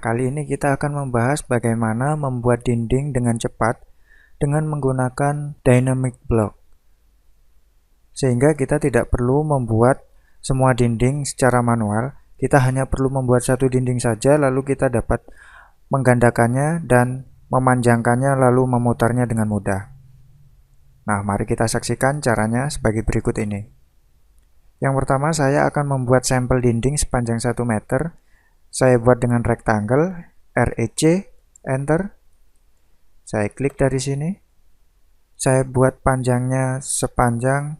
kali ini kita akan membahas bagaimana membuat dinding dengan cepat dengan menggunakan dynamic block. Sehingga kita tidak perlu membuat semua dinding secara manual, kita hanya perlu membuat satu dinding saja, lalu kita dapat menggandakannya dan memanjangkannya lalu memutarnya dengan mudah. Nah, mari kita saksikan caranya sebagai berikut ini. Yang pertama, saya akan membuat sampel dinding sepanjang 1 meter. Saya buat dengan rectangle, REC, enter. Saya klik dari sini. Saya buat panjangnya sepanjang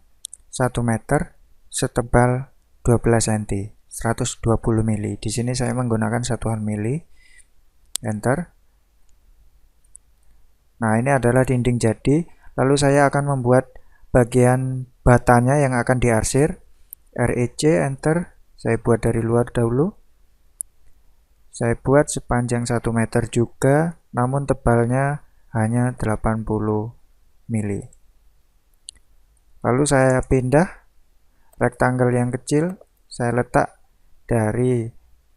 1 meter, setebal 12 cm, 120 mili. Di sini saya menggunakan satuan mili. Enter. Nah, ini adalah dinding jadi. Lalu saya akan membuat bagian batanya yang akan diarsir. REC, enter. Saya buat dari luar dahulu. Saya buat sepanjang 1 meter juga, namun tebalnya hanya 80 mili. Lalu saya pindah rectangle yang kecil, saya letak dari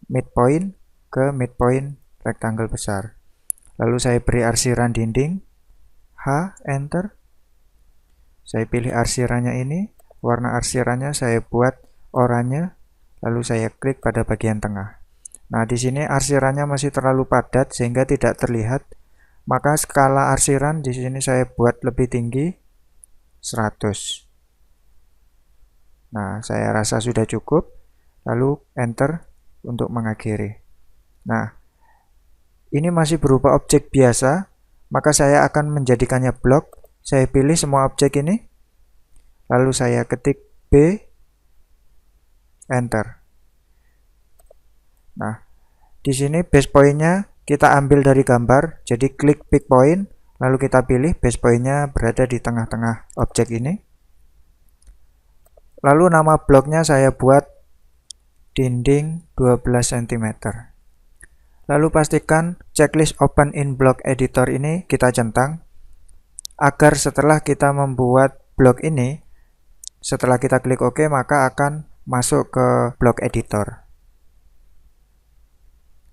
midpoint ke midpoint rectangle besar. Lalu saya beri arsiran dinding, H, enter. Saya pilih arsirannya ini, warna arsirannya saya buat oranye, lalu saya klik pada bagian tengah. Nah, di sini arsirannya masih terlalu padat sehingga tidak terlihat. Maka skala arsiran di sini saya buat lebih tinggi, 100. Nah, saya rasa sudah cukup. Lalu enter untuk mengakhiri. Nah, ini masih berupa objek biasa, maka saya akan menjadikannya blok. Saya pilih semua objek ini. Lalu saya ketik B, enter. Nah, di sini base point-nya kita ambil dari gambar, jadi klik pick point, lalu kita pilih base point-nya berada di tengah-tengah objek ini. Lalu nama bloknya saya buat dinding 12 cm. Lalu pastikan checklist open in block editor ini kita centang, agar setelah kita membuat blok ini, setelah kita klik OK, maka akan masuk ke block editor.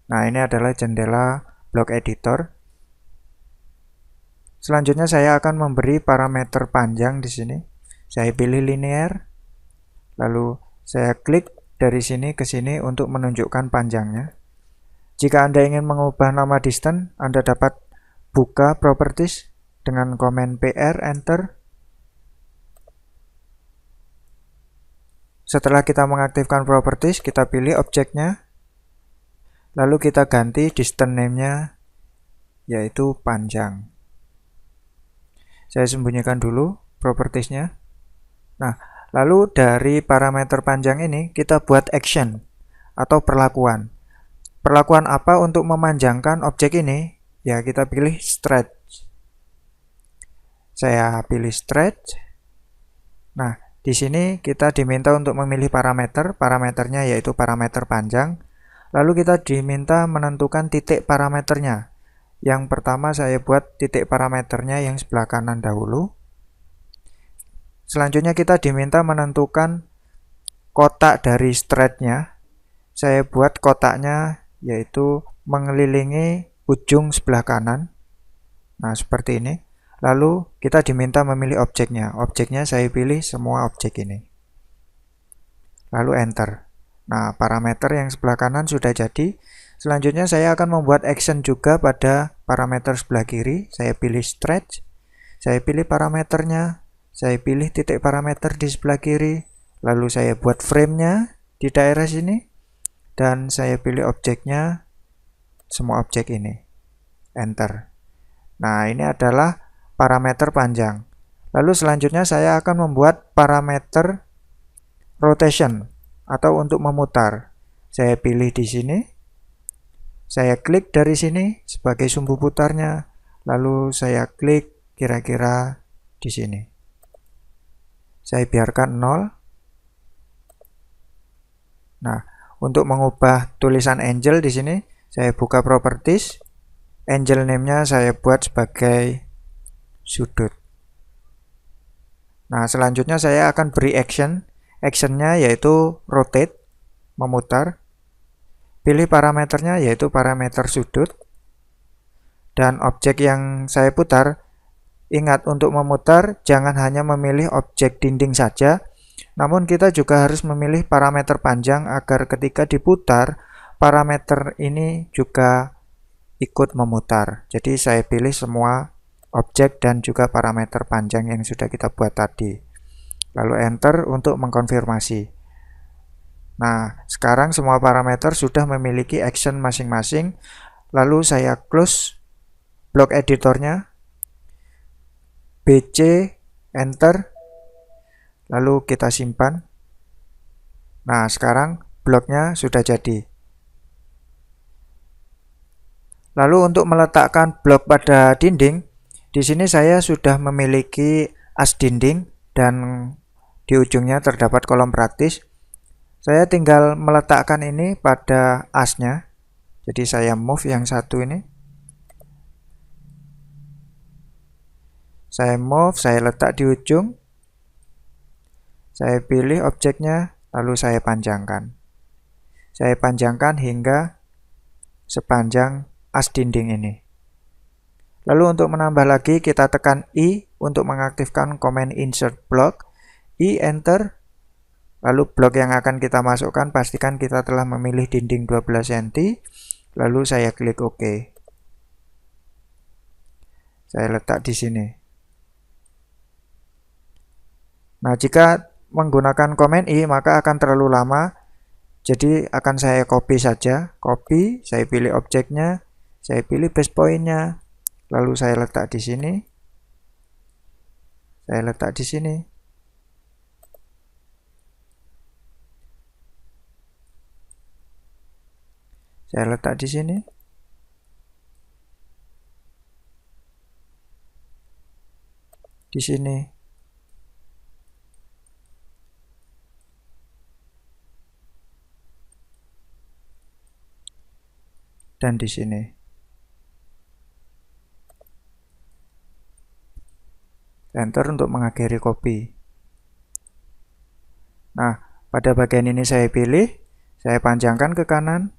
Nah, ini adalah jendela block editor. Selanjutnya saya akan memberi parameter panjang di sini. Saya pilih linear, lalu saya klik dari sini ke sini untuk menunjukkan panjangnya. Jika Anda ingin mengubah nama distance, Anda dapat buka properties dengan komen PR, enter. Setelah kita mengaktifkan properties, kita pilih objeknya. Lalu kita ganti distance name-nya yaitu panjang. Saya sembunyikan dulu properties-nya. Nah, lalu dari parameter panjang ini kita buat action atau perlakuan. Perlakuan apa untuk memanjangkan objek ini? Ya, kita pilih stretch. Saya pilih stretch. Nah, di sini kita diminta untuk memilih parameter. Parameternya yaitu parameter panjang. Lalu kita diminta menentukan titik parameternya. Yang pertama saya buat titik parameternya yang sebelah kanan dahulu. Selanjutnya kita diminta menentukan kotak dari stretch-nya. Saya buat kotaknya yaitu mengelilingi ujung sebelah kanan. Nah, seperti ini. Lalu kita diminta memilih objeknya. Objeknya saya pilih semua objek ini. Lalu enter. Nah, parameter yang sebelah kanan sudah jadi. Selanjutnya saya akan membuat action juga pada parameter sebelah kiri. Saya pilih stretch. Saya pilih parameternya. Saya pilih titik parameter di sebelah kiri. Lalu saya buat frame-nya di daerah sini. Dan saya pilih objeknya, semua objek ini. Enter. Nah, ini adalah parameter panjang. Lalu selanjutnya saya akan membuat parameter rotation atau untuk memutar. Saya pilih di sini. Saya klik dari sini sebagai sumbu putarnya. Lalu saya klik kira-kira di sini. Saya biarkan 0. Nah, untuk mengubah tulisan angel di sini, saya buka properties. Angel name-nya saya buat sebagai sudut. Nah, selanjutnya saya akan beri action. Actionnya yaitu rotate, memutar. pilih parameternya yaitu parameter sudut. Dan objek yang saya putar, ingat untuk memutar jangan hanya memilih objek dinding saja, namun kita juga harus memilih parameter panjang agar ketika diputar, parameter ini juga ikut memutar. Jadi saya pilih semua objek dan juga parameter panjang yang sudah kita buat tadi. Lalu enter untuk mengkonfirmasi. Nah, sekarang semua parameter sudah memiliki action masing-masing. Lalu saya close blok editornya, BC, enter, lalu kita simpan. Nah, sekarang bloknya sudah jadi. Lalu untuk meletakkan blok pada dinding, di sini saya sudah memiliki as dinding dan di ujungnya terdapat kolom praktis. Saya tinggal meletakkan ini pada asnya. Jadi saya move yang satu ini. Saya move, saya letak di ujung. Saya pilih objeknya, lalu saya panjangkan. Saya panjangkan hingga sepanjang as dinding ini. Lalu untuk menambah lagi, kita tekan I untuk mengaktifkan command insert block. I, enter. Lalu blok yang akan kita masukkan, pastikan kita telah memilih dinding 12 cm. Lalu saya klik OK. Saya letak di sini. Nah, jika menggunakan command I maka akan terlalu lama. Jadi akan saya copy saja. Copy, saya pilih objeknya, saya pilih base point-nya. Lalu saya letak di sini. Saya letak di sini. Saya letak di sini. Di sini. Dan di sini. Enter untuk mengakhiri copy. Nah, pada bagian ini saya pilih, saya panjangkan ke kanan.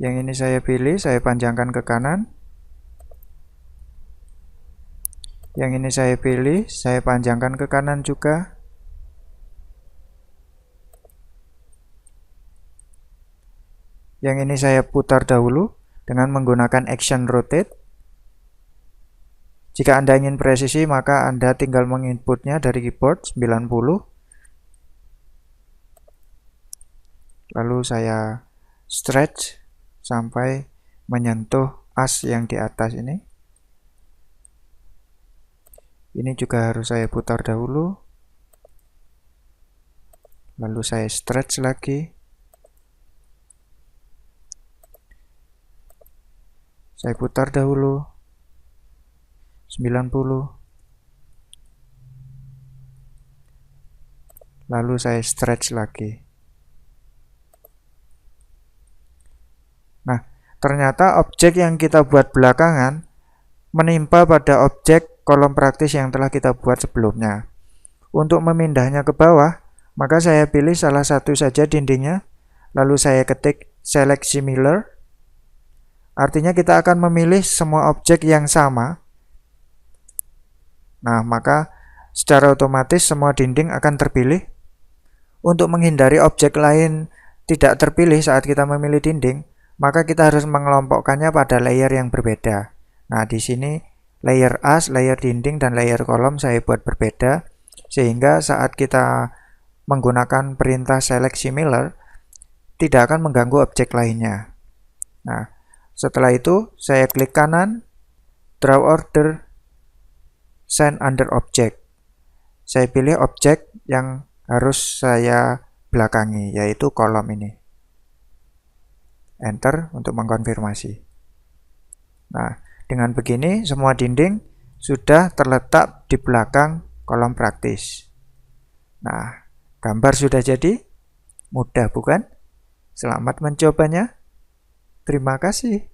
Yang ini saya pilih, saya panjangkan ke kanan. Yang ini saya pilih, saya panjangkan ke kanan juga. Yang ini saya putar dahulu dengan menggunakan action rotate. Jika Anda ingin presisi, maka Anda tinggal menginputnya dari keyboard 90. Lalu saya stretch sampai menyentuh as yang di atas ini. Ini juga harus saya putar dahulu. Lalu saya stretch lagi. Saya putar dahulu 90. Lalu saya stretch lagi. Nah, ternyata objek yang kita buat belakangan menimpa pada objek kolom praktis yang telah kita buat sebelumnya. Untuk memindahnya ke bawah, maka saya pilih salah satu saja dindingnya, lalu saya ketik select similar. Artinya kita akan memilih semua objek yang sama. Nah, maka secara otomatis semua dinding akan terpilih. Untuk menghindari objek lain tidak terpilih saat kita memilih dinding, maka kita harus mengelompokkannya pada layer yang berbeda. Nah, di sini layer as, layer dinding, dan layer kolom saya buat berbeda, sehingga saat kita menggunakan perintah select similar, tidak akan mengganggu objek lainnya. Nah, setelah itu, saya klik kanan, draw order, send under object. Saya pilih objek yang harus saya belakangi, yaitu kolom ini. Enter untuk mengkonfirmasi. Nah, dengan begini, semua dinding sudah terletak di belakang kolom praktis. Nah, gambar sudah jadi. Mudah bukan? Selamat mencobanya. Terima kasih.